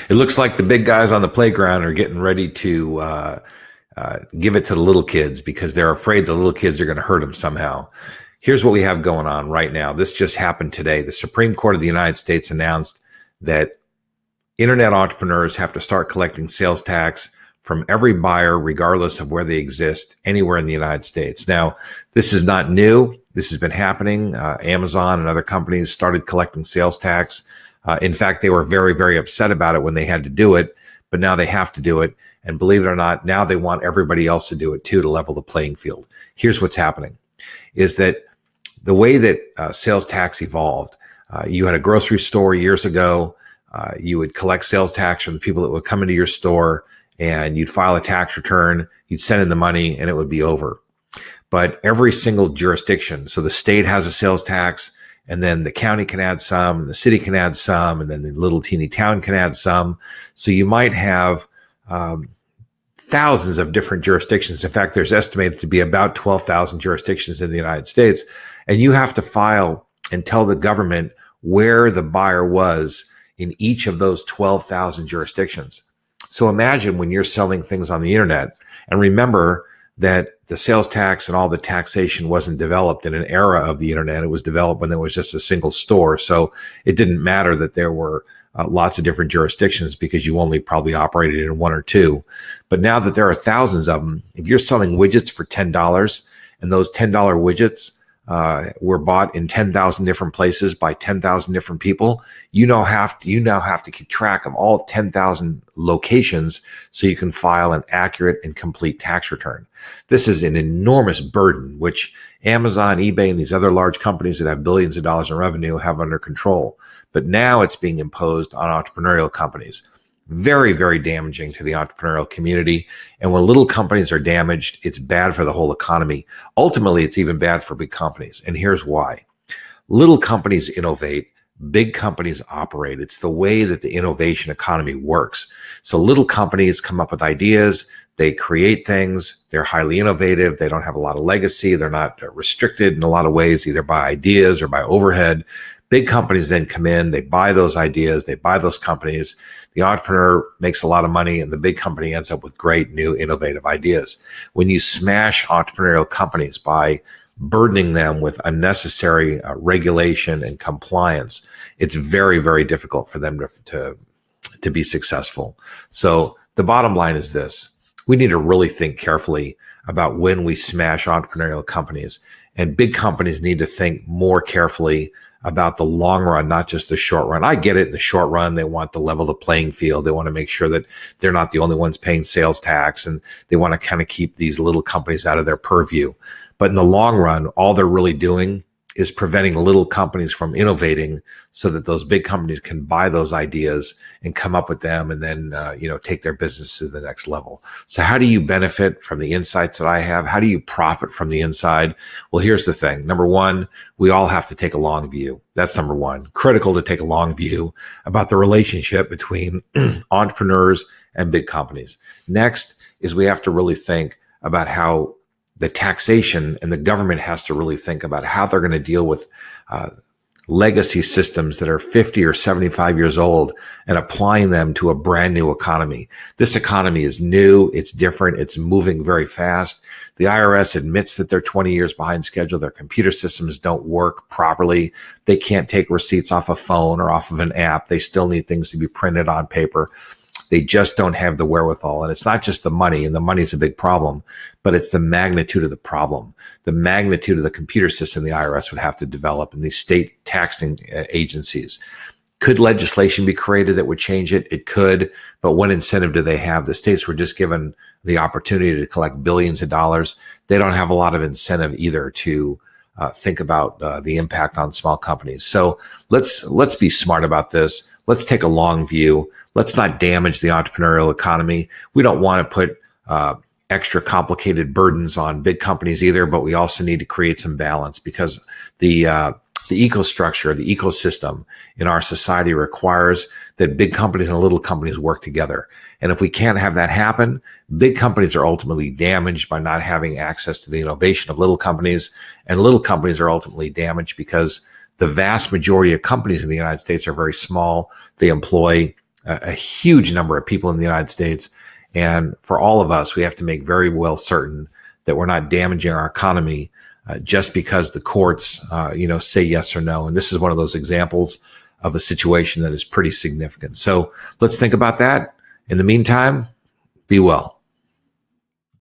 It looks like the big guys on the playground are getting ready to give it to the little kids because they're afraid the little kids are going to hurt them somehow. Here's what we have going on right now. This just happened today. The Supreme Court of the United States announced that internet entrepreneurs have to start collecting sales tax from every buyer, regardless of where they exist, anywhere in the United States. Now, this is not new. This has been happening. Amazon and other companies started collecting sales tax. In fact, they were very, very upset about it when they had to do it, but now they have to do it. And believe it or not, now they want everybody else to do it too, to level the playing field. Here's what's happening, is that the way that sales tax evolved, you had a grocery store years ago. You would collect sales tax from the people that would come into your store, and you'd file a tax return, you'd send in the money, and it would be over. But every single jurisdiction, so the state has a sales tax, and then the county can add some, the city can add some, and then the little teeny town can add some. So you might have thousands of different jurisdictions. In fact, there's estimated to be about 12,000 jurisdictions in the United States. And you have to file and tell the government where the buyer was in each of those 12,000 jurisdictions. So imagine when you're selling things on the internet, and remember that the sales tax and all the taxation wasn't developed in an era of the internet. It was developed when there was just a single store. So it didn't matter that there were lots of different jurisdictions because you only probably operated in one or two. But now that there are thousands of them, if you're selling widgets for $10 and those $10 widgets were bought in 10,000 different places by 10,000 different people, you now have to keep track of all 10,000 locations so you can file an accurate and complete tax return. This is an enormous burden, which Amazon, eBay, and these other large companies that have billions of dollars in revenue have under control. But now it's being imposed on entrepreneurial companies. Very, very damaging to the entrepreneurial community. And when little companies are damaged, it's bad for the whole economy. Ultimately, it's even bad for big companies. And here's why. Little companies innovate, big companies operate. It's the way that the innovation economy works. So little companies come up with ideas, they create things, they're highly innovative, they don't have a lot of legacy, they're not restricted in a lot of ways, either by ideas or by overhead. Big companies then come in, they buy those ideas, they buy those companies. The entrepreneur makes a lot of money and the big company ends up with great new innovative ideas. When you smash entrepreneurial companies by burdening them with unnecessary regulation and compliance, it's very, very difficult for them to be successful. So the bottom line is this. We need to really think carefully about when we smash entrepreneurial companies, and big companies need to think more carefully about the long run, not just the short run. I get it in the short run. They want to level the playing field. They want to make sure that they're not the only ones paying sales tax, and they want to kind of keep these little companies out of their purview. But in the long run, all they're really doing is preventing little companies from innovating so that those big companies can buy those ideas and come up with them and then, take their business to the next level. So how do you benefit from the insights that I have? How do you profit from the inside? Well, here's the thing. Number one, we all have to take a long view. That's number one. Critical to take a long view about the relationship between entrepreneurs and big companies. Next is we have to really think about how the taxation, and the government has to really think about how they're going to deal with legacy systems that are 50 or 75 years old and applying them to a brand new economy. This economy is new, it's different, it's moving very fast. The IRS admits that they're 20 years behind schedule. Their computer systems don't work properly. They can't take receipts off a phone or off of an app. They still need things to be printed on paper. They just don't have the wherewithal. And it's not just the money, and the money is a big problem, but it's the magnitude of the problem, the magnitude of the computer system the IRS would have to develop, and these state taxing agencies. Could legislation be created that would change it? It could, but what incentive do they have? The states were just given the opportunity to collect billions of dollars. They don't have a lot of incentive either to think about the impact on small companies. So let's be smart about this. Let's take a long view. Let's not damage the entrepreneurial economy. We don't want to put extra complicated burdens on big companies either, but we also need to create some balance, because the ecostructure, the ecosystem in our society requires that big companies and little companies work together. And if we can't have that happen, big companies are ultimately damaged by not having access to the innovation of little companies, and little companies are ultimately damaged because the vast majority of companies in the United States are very small. They employ a huge number of people in the United States. And for all of us, we have to make very well certain that we're not damaging our economy just because the courts, say yes or no. And this is one of those examples of a situation that is pretty significant. So let's think about that. In the meantime, be well.